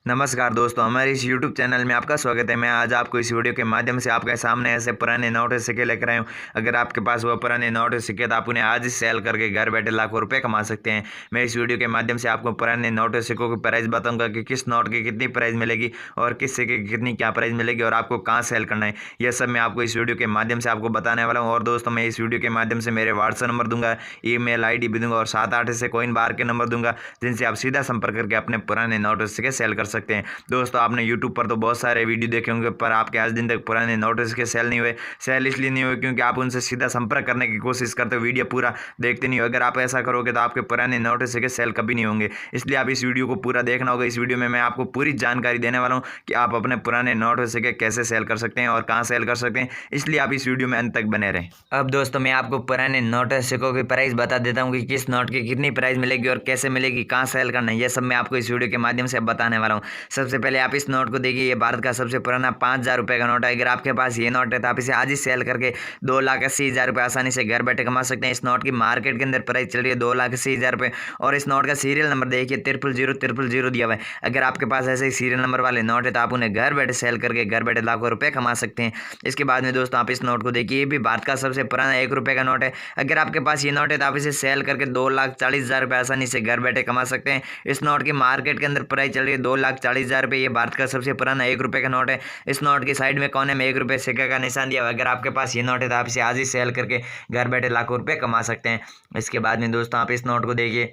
नमस्कार दोस्तों, हमारे इस YouTube चैनल में आपका स्वागत है। मैं आज आपको इस वीडियो के माध्यम से आपके सामने ऐसे पुराने नोट और सिक्के लेकर आया हूँ। अगर आपके पास वो पुराने नोट और सिक्के तो आप उन्हें आज ही सेल करके घर बैठे लाखों रुपए कमा सकते हैं। मैं इस वीडियो के माध्यम से आपको पुराने नोट और सिक्कों की प्राइस बताऊंगा कि किस नोट की कितनी प्राइस मिलेगी और किस सिक्के की कितनी क्या प्राइस मिलेगी और आपको कहाँ सेल करना है। यह सब मैं आपको इस वीडियो के माध्यम से आपको बताने वाला हूँ। और दोस्तों, मैं इस वीडियो के माध्यम से मेरे व्हाट्सएप नंबर दूंगा, ईमेल ID भी दूंगा और 7-8 ऐसे कॉइन बार के नंबर दूंगा जिनसे आप सीधा संपर्क करके अपने पुराने नोट और सिक्के सेल कर सकते हैं। दोस्तों, आपने YouTube पर तो बहुत सारे वीडियो देखे होंगे, पर आपके आज दिन तक पुराने नोट्स के सेल नहीं हुए। सेल इसलिए नहीं हुए क्योंकि आप उनसे सीधा संपर्क करने की कोशिश करते हो, वीडियो पूरा देखते नहीं हो। अगर आप ऐसा करोगे तो आपके पुराने नोट्स के सेल कभी नहीं होंगे। इसलिए आप इस वीडियो को पूरा देखना होगा। इस वीडियो में मैं आपको पूरी जानकारी देने वाला हूँ कि आप अपने पुराने नोट्स के कैसे सेल कर सकते हैं और कहाँ सेल कर सकते हैं। इसलिए आप इस वीडियो में अंत तक बने रहें। अब दोस्तों, मैं आपको पुराने नोट और सिक्कों की प्राइस बता देता हूँ कि किस नोट की कितनी प्राइस मिलेगी और कैसे मिलेगी, कहाँ सेल करना है। यह सब मैं आपको इस वीडियो के माध्यम से बताने वाला हूँ। सबसे पहले आप इस नोट को देखिए, ये भारत का सबसे पुराना 5,000 रुपये का नोट है। अगर आपके पास ये नोट है तो आप इसे आज ही सेल करके 2,80,000 रुपये आसानी से घर बैठे कमा सकते हैं। इस नोट की मार्केट के अंदर प्राइस चल रही है 2,80,000 रुपये और इस नोट का सीरियल नंबर देखिए 00000 दिया हुआ है। अगर आपके पास ऐसे ही सीरियल नंबर वाले नोट है तो आप उन्हें घर बैठे सेल करके घर बैठे लाखों रुपये कमा सकते हैं। इसके बाद में दोस्तों, आप इस नोट को देखिए, ये भी भारत का सबसे पुराना 1 रुपये का नोट है। अगर आपके पास ये नोट है तो आप इसे सेल करके 2,40,000 रुपये आसानी से घर बैठे कमा सकते हैं। इस नोट की मार्केट के अंदर प्राइस चल रही है 2,40,000 रुपये। ये भारत का सबसे पुराना 1 रुपये का नोट है। इस नोट की साइड में कोने में 1 रुपये सिक्के का निशान दिया हुआ है। अगर आपके पास ये नोट है तो आप इसे आज ही सेल करके घर बैठे लाखों रुपये कमा सकते हैं। इसके बाद में दोस्तों, आप इस नोट को देखिए,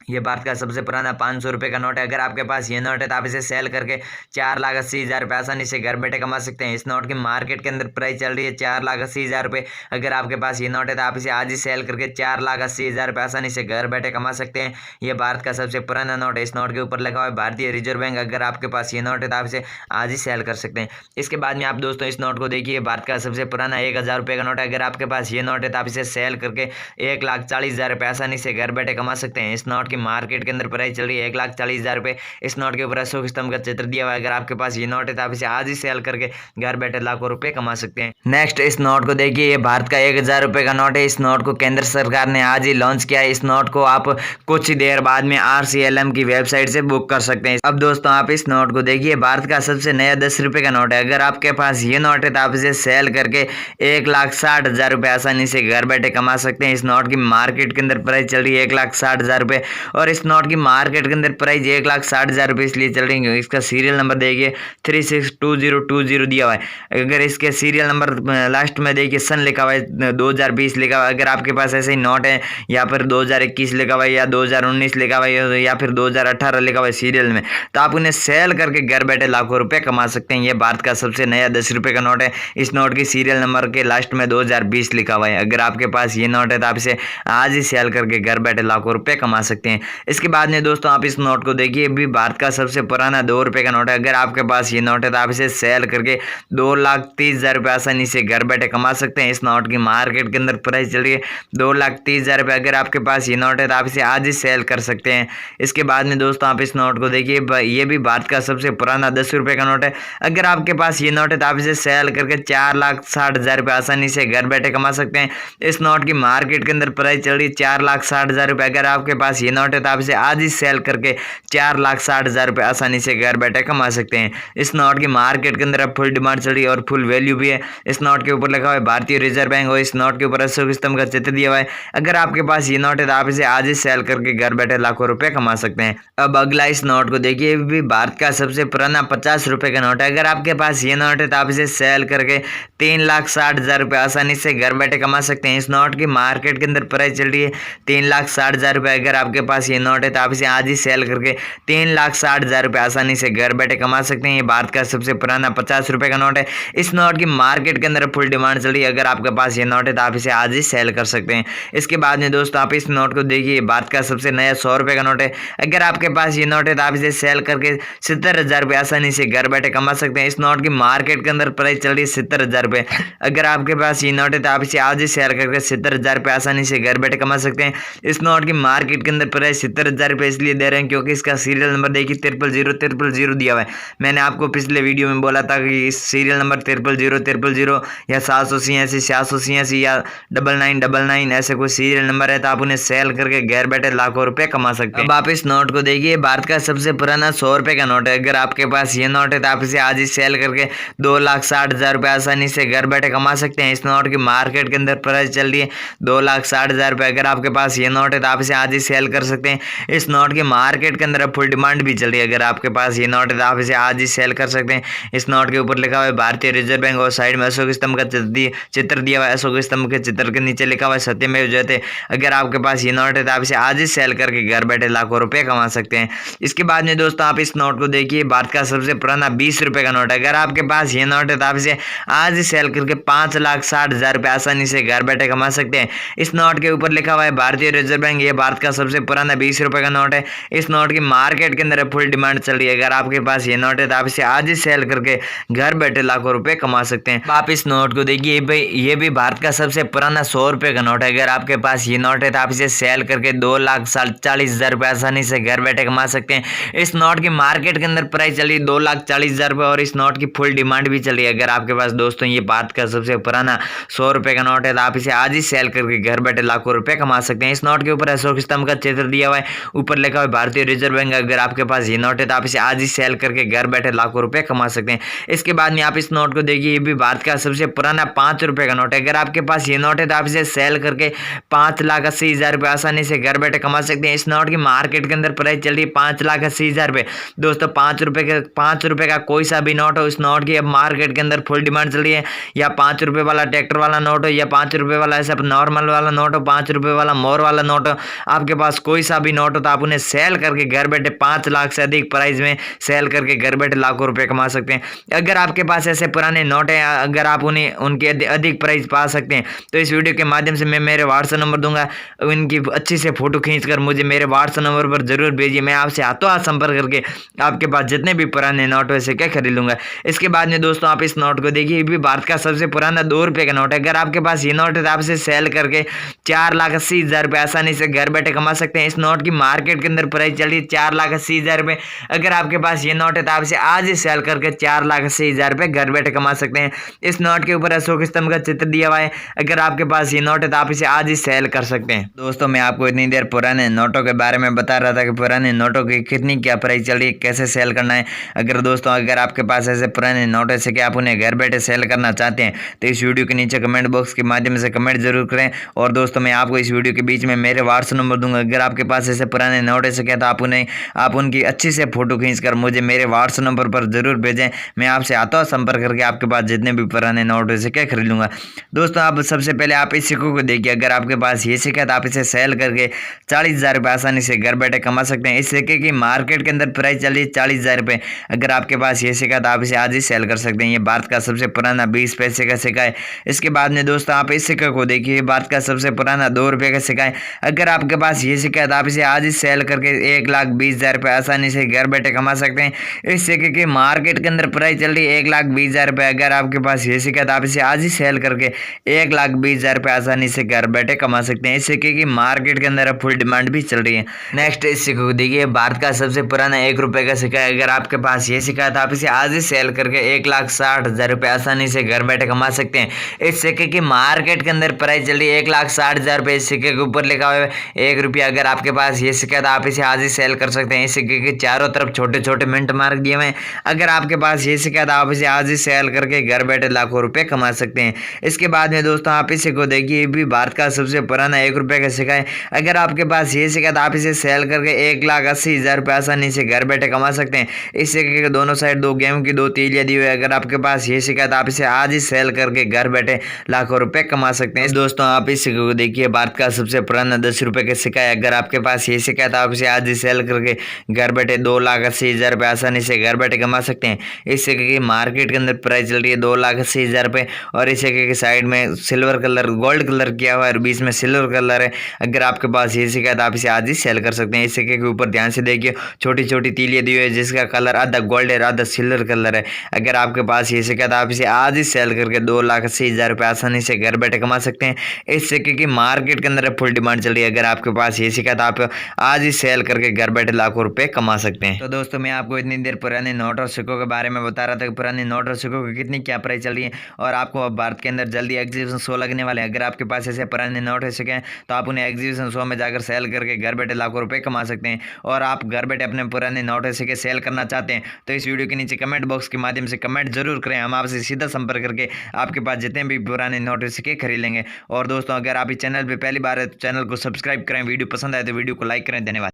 ये भारत का सबसे पुराना 500 रुपये का नोट है। अगर आपके पास ये नोट है तो आप इसे सेल करके 4,80,000 रुपये आसानी से घर बैठे कमा सकते हैं। इस नोट की मार्केट के अंदर प्राइस चल रही है 4,80,000 रुपये। अगर आपके पास ये नोट है तो आप इसे आज ही सेल करके 4,80,000 रुपये आसानी से घर बैठे कमा सकते हैं। ये भारत का सबसे पुराना नोट है। इस नोट के ऊपर लगा हुआ है भारतीय रिजर्व बैंक। अगर आपके पास ये नोट है तो आप इसे आज ही सेल कर सकते हैं। इसके बाद में आप दोस्तों इस नोट को देखिए, भारत का सबसे पुराना 1,000 रुपये का नोट है। अगर आपके पास ये नोट है तो आप इसे सेल करके 1,40,000 रुपये आसानी से घर बैठे कमा सकते हैं। इस नोट की मार्केट के अंदर प्राइस चल रही है 1,40,000 रुपये। इस नोट के ऊपर अशोक स्तंभ का चित्र दिया हुआ है। अगर आपके पास ये नोट है तो आप इसे आज ही सेल करके घर बैठे लाखों रुपए कमा सकते हैं। नेक्स्ट, इस नोट को देखिए, ये भारत का 1,000 रुपये का नोट है। इस नोट को केंद्र सरकार ने आज ही लॉन्च किया है। इस नोट को आप कुछ ही देर बाद में RCLM की वेबसाइट से बुक कर सकते हैं। अब दोस्तों, आप इस नोट को देखिए, भारत का सबसे नया 10 रुपये का नोट है। अगर आपके पास ये नोट है तो आप इसे सेल करके 1,60,000 रुपये आसानी से घर बैठे कमा सकते हैं। इस नोट की मार्केट के अंदर प्राइस चल रही है 1,60,000 रुपये और इस नोट की मार्केट के अंदर प्राइस 1,60,000 रुपये इसलिए चल रही है। इसका सीरियल नंबर देखिए 362020 दिया हुआ है। अगर इसके सीरियल नंबर लास्ट में देखिए सन लिखा हुआ है, 2020 लिखा हुआ है। अगर आपके पास ऐसे ही नोट है, या फिर 2021 लिखा हुआ है या 2019 लिखा हुआ है या फिर 2018 लिखा हुआ है सीरियल में, तो आप उन्हें सेल करके घर बैठे लाखों रुपये कमा सकते हैं। ये भारत का सबसे नया 10 रुपये का नोट है। इस नोट की सीरियल नंबर के लास्ट में 2020 लिखा हुआ है। अगर आपके पास ये नोट है तो आप इसे आज ही सेल करके घर बैठे लाखों रुपये कमा सकते हैं। इसके बाद में दोस्तों, आप इस नोट को देखिए, भी भारत का सबसे पुराना 2 रुपये का नोट है। अगर आपके पास ये नोट है तो आप इसे सेल करके 2,30,000 रुपये आसानी से घर बैठे कमा सकते हैं। इस नोट की मार्केट के अंदर प्राइस चल रही है 2,30,000 रुपये। अगर आपके पास ये नोट है तो आप इसे आज ही सेल कर सकते हैं। इसके बाद में दोस्तों, आप इस नोट को देखिए, ये भी भारत का सबसे पुराना 10 रुपये का नोट है। अगर आपके पास ये नोट है तो आप इसे सेल करके 4,60,000 रुपये आसानी से घर बैठे कमा सकते हैं। इस नोट की मार्केट के अंदर प्राइस चल रही है 4,60,000 रुपये। अगर आपके पास ये नोट है तो आप इसे आज ही सेल करके 4,60,000 रुपये आसानी से घर बैठे कमा सकते हैं। इस नोट की मार्केट के अंदर अब फुल डिमांड चल रही है और फुल वैल्यू भी है। इस नोट के ऊपर लिखा हुआ है भारतीय रिजर्व बैंक और इस नोट के ऊपर अशोक स्तंभ का चित्र दिया हुआ है। अगर आपके पास ये नोट है तो आप इसे आज ही सेल करके घर बैठे लाखों रुपए कमा सकते हैं। अब अगला इस नोट को देखिए, ये भी भारत का सबसे पुराना 50 रुपये का नोट है। अगर आपके पास ये नोट है तो आप इसे सेल करके 3,60,000 रुपये आसानी से घर बैठे कमा सकते हैं। इस नोट की मार्केट के अंदर प्राइस चल रही है 3,60,000 रुपये। अगर आपके पास ये नोट है तो आप इसे आज ही सेल करके 3,60,000 रुपये आसानी से घर बैठे कमा सकते हैं। ये भारत का सबसे पुराना 50 रुपये का नोट है। इस नोट की मार्केट के अंदर फुल डिमांड चल रही है। अगर आपके पास ये नोट है तो आप इसे आज ही सेल कर सकते हैं। इसके बाद में दोस्तों, आप इस नोट को देखिए, भारत का सबसे नया 100 रुपये का नोट है। अगर आपके पास ये नोट है तो आप इसे सेल करके 70,000 रुपये आसानी से घर बैठे कमा सकते हैं। इस नोट की मार्केट के अंदर प्राइस चल रही है 70,000 रुपये। अगर आपके पास ये नोट है तो आप इसे आज ही सेल करके 70,000 रुपये आसानी से घर बैठे कमा सकते हैं। इस नोट की मार्केट के अंदर प्राइस 70,000 रुपये इसलिए दे रहे हैं क्योंकि इसका सीरियल नंबर देखिए 000 दिया हुआ है। मैंने आपको पिछले वीडियो में बोला था कि इस सीरियल नंबर 000 या 786 786 या 9999 ऐसे कोई सीरियल नंबर है तो आप उन्हें सेल करके घर बैठे लाखों रुपए कमा सकते हैं। अब आप इस नोट को देखिए, भारत का सबसे पुराना 100 रुपए का नोट है। अगर आपके पास ये नोट है तो आप इसे आज ही सेल करके 2,60,000 रुपये आसानी से घर बैठे कमा सकते हैं। इस नोट की मार्केट के अंदर प्राइस चल रही है 2,60,000 रुपये। अगर आपके पास ये नोट है तो आप इसे आज ही सेल कर सकते हैं। इस नोट की मार्केट के अंदर फुल डिमांड भी चल रही है। अगर आपके पास ये नोट है तो आप इसे आज ही सेल कर सकते हैं। इस नोट के ऊपर लिखा हुआ है भारतीय रिजर्व बैंक और साइड में अशोक स्तंभ का चित्र दिया हुआ है। अशोक स्तंभ के चित्र के नीचे लिखा हुआ है सत्यमेव जयते। अगर आपके पास ये नोट है तो आप इसे आज ही सेल करके घर बैठे लाखों रुपए कमा सकते हैं। इसके बाद में दोस्तों आप इस नोट को देखिए, भारत का सबसे पुराना 20 रुपए का नोट है। अगर आपके पास ये नोट है तो आप इसे आज ही सेल करके 5,60,000 रुपये आसानी से घर बैठे कमा सकते हैं। इस नोट के ऊपर लिखा हुआ है भारतीय रिजर्व बैंक। ये भारत का सबसे पुराना 20 रुपए का नोट है। इस नोट की मार्केट के अंदर फुल डिमांड चल रही है। अगर आपके पास ये नोट है तो आप इसे आज ही सेल करके घर बैठे लाखों रुपए कमा सकते हैं। आप इस नोट को देखिए भाई, ये भी भारत का सबसे पुराना 100 रुपए का नोट है। अगर आपके पास ये नोट है तो आप इसे सेल करके 2,40,000 रुपये आसानी से घर बैठे कमा सकते हैं। इस नोट की मार्केट के अंदर प्राइस चली 2,40,000 रुपये और इस नोट की फुल डिमांड भी चली है। अगर आपके पास दोस्तों ये भारत का सबसे पुराना 100 रुपए का नोट है तो आप इसे आज ही सेल करके घर बैठे लाखों रुपए कमा सकते हैं। इस नोट के ऊपर अशोक स्तंभ का चित्र दिया हुआ है, ऊपर लिखा हुआ है भारतीय रिजर्व बैंक। अगर आपके पास ये नोट है तो आप इसे आज ही सेल करके घर बैठे लाखों रुपए कमा सकते हैं। इसके बाद में आप इस नोट को देखिए, ये भी भारत का सबसे पुराना 5 रुपए का नोट है। अगर आपके पास ये नोट है तो आप इसे सेल करके 5,80,000 रुपये आसानी से घर बैठे कमा सकते हैं। इस नोट की मार्केट के अंदर प्राइस चल रही है 5,80,000 रुपये। दोस्तों 5 रुपए का कोई सा भी नोट हो, इस नोट की अब मार्केट के अंदर फुल डिमांड चल रही है। या 5 रुपए वाला ट्रैक्टर वाला नोट हो या 5 रुपए वाला ऐसा नॉर्मल वाला नोट हो, 5 रुपए वाला मोर वाला नोट हो, आपके पास कोई सा भी नोट हो तो आप उन्हें सेल करके घर बैठे 5 लाख से अधिक प्राइस में सेल करके घर बैठे लाखों रुपए कमा सकते हैं। अगर आपके पास ऐसे पुराने नोट हैं, अगर आप उन्हें उनके अधिक प्राइस पा सकते हैं तो इस वीडियो के माध्यम से मैं मेरे व्हाट्सएप नंबर दूंगा, इनकी अच्छी से फोटो खींचकर मुझे मेरे व्हाट्सएप नंबर पर जरूर भेजिए। मैं आपसे हाथों हाथ संपर्क करके आपके पास जितने भी पुराने नोट वैसे क्या खरीद लूंगा। इसके बाद में दोस्तों आप इस नोट को देखिए, ये भी भारत का सबसे पुराना 2 रुपए का नोट है। अगर आपके पास ये नोट है तो आप इसे सेल करके 4,80,000 रुपये आसानी से घर बैठे कमा सकते हैं। इस नोट की मार्केट के अंदर प्राइस चल रही है 4,80,000 रुपये। अगर आपके पास ये नोट है तो आप इसे आज ही सेल करके 4,80,000 रुपये घर बैठे कमा सकते हैं। इस नोट के ऊपर अशोक स्तंभ का चित्र दिया हुआ है। अगर आपके पास ये नोट है तो आप इसे आज ही सेल कर सकते हैं। दोस्तों मैं आपको इतनी देर पुराने नोटों के बारे में बता रहा था कि पुराने नोटों की कितनी क्या प्राइस चल रही है, कैसे सेल करना है। अगर आपके पास ऐसे पुराने नोट है कि आप उन्हें घर बैठे सेल करना चाहते हैं तो इस वीडियो के नीचे कमेंट बॉक्स के माध्यम से कमेंट जरूर करें। और दोस्तों मैं आपको इस वीडियो के बीच में मेरे व्हाट्सएप नंबर दूंगा। अगर आपके पास ऐसे पुराने नोट है क्या तो आप उनकी अच्छी से फोटो खींचकर मुझे मेरे व्हाट्सएप नंबर पर जरूर भेजें। मैं आपसे हाथों संपर्क करके आपके पास जितने भी पुराने नोट है क्या खरीद लूंगा। दोस्तों आप सबसे पहले आप इस सिक्कों को देखिए। अगर आपके पास ये सिक्का तो आप इसे सेल करके 40,000 रुपये आसानी से घर बैठे कमा सकते हैं। इस सिक्के की मार्केट के अंदर प्राइस चल रही है 40,000 रुपये। अगर आपके पास ये सिक्का तो आप इसे आज ही सेल कर सकते हैं। ये भारत का सबसे पुराना 20 पैसे का सिक्का है। इसके बाद में दोस्तों आप इस सिक्के को देखिए, भारत का सबसे पुराना 2 रुपये का सिक्का है। अगर आपके पास ये सिक्का है तो आप इसे आज ही सेल करके 1,20,000 रुपये आसानी से घर बैठे कमा सकते हैं। इस सिक्के की मार्केट के अंदर प्राइस चल रही है 1,20,000 रुपये। अगर आपके पास ये सिक्का है तो आप इसे आज ही सेल करके 1,20,000 रुपये आसानी से घर बैठे कमा सकते हैं। इस सिक्के की मार्केट के अंदर फुल डिमांड भी चल रही है। नेक्स्ट इस सिक्के को देखिए, भारत का सबसे पुराना 1 रुपये का सिक्का है। अगर आपके पास ये सिक्का है तो आप इसे आज ही सेल करके 1,60,000 रुपये आसानी से घर बैठे कमा सकते हैं। इस सिक्के की मार्केट के अंदर प्राइस चल रही है 1,60,000 रुपये। इस सिक्के के ऊपर लिखा हुआ है 1 रुपया। अगर आपके पास ये सिक्का है तो आप इसे आज ही सेल कर सकते हैं। इस सिक्के के चारों तरफ छोटे छोटे मिंट मार्क दिए हुए हैं। अगर आपके पास ये सिक्का है तो आप इसे आज ही सेल करके घर बैठे लाखों रुपए कमा सकते हैं। इसके बाद में दोस्तों आप इस सिक्के को देखिए, ये भी भारत का सबसे पुराना 1 रुपये का सिक्का है। अगर आपके पास ये सिक्का है तो आप इसे सेल करके 1,80,000 रुपये आसानी से घर बैठे कमा सकते हैं। इस सिक्के के दोनों साइड 2 गेहूं की 2 तीलियां दी हुई है। अगर आपके पास ये सिक्का है तो आप इसे आज ही सेल करके घर बैठे लाखों रुपए कमा सकते हैं। दोस्तों आप इस सिक्के को देखिए, भारत का सबसे पुराना 10 रुपये का सिक्का है। अगर आपके पास ये सिक्का है तो आप इसे आज ही सेल करके घर बैठे 2,80,000 रुपये आसानी से घर बैठे कमा सकते हैं। इस सिक्के की मार्केट के अंदर प्राइस चल रही है 2,80,000 रुपये। और इस सिक्के के साइड में सिल्वर कलर गोल्ड कलर किया हुआ है और बीच में सिल्वर कलर है। अगर आपके पास ये सिक्का है तो आप इसे आज ही सेल कर सकते हैं। इस सिक्के के ऊपर ध्यान से देखिए, छोटी छोटी तीलियां दी हुई है जिसका कलर आधा गोल्ड है आधा सिल्वर कलर है। अगर आपके पास ये सिक्का है तो आप इसे आज ही सेल करके 2,80,000 रुपये आसानी से घर बैठे कमा सकते हैं। इस सिक्के की मार्केट के अंदर फुल डिमांड चल रही है। अगर आपके पास ये सिक्का सिक्का तो आप आज ही सेल करके घर बैठे लाखों रुपए कमा सकते हैं। तो दोस्तों मैं आपको इतनी देर पुराने नोट और सिक्कों के बारे में बता रहा था कि पुराने नोट और सिक्कों की कितनी क्या प्राइस चल रही है, और आपको अब भारत के अंदर जल्दी एग्जीबिशन शो लगने वाले हैं। अगर आपके पास ऐसे पुराने नोट और सिक्के हैं तो आप उन्हें एग्जीबिशन शो में जाकर सेल करके घर बैठे लाखों रुपए कमा सकते हैं। और आप घर बैठे अपने पुराने नोट और सिक्के सेल करना चाहते हैं तो इस वीडियो के नीचे कमेंट बॉक्स के माध्यम से कमेंट जरूर करें, हम आपसे सीधा संपर्क करके आपके पास जितने भी पुराने नोट और सिक्के खरीद लेंगे। और दोस्तों अगर आप इस चैनल पर पहली बार है तो चैनल को सब्सक्राइब करें, वीडियो पसंद आए तो वीडियो को लाइक करें। धन्यवाद।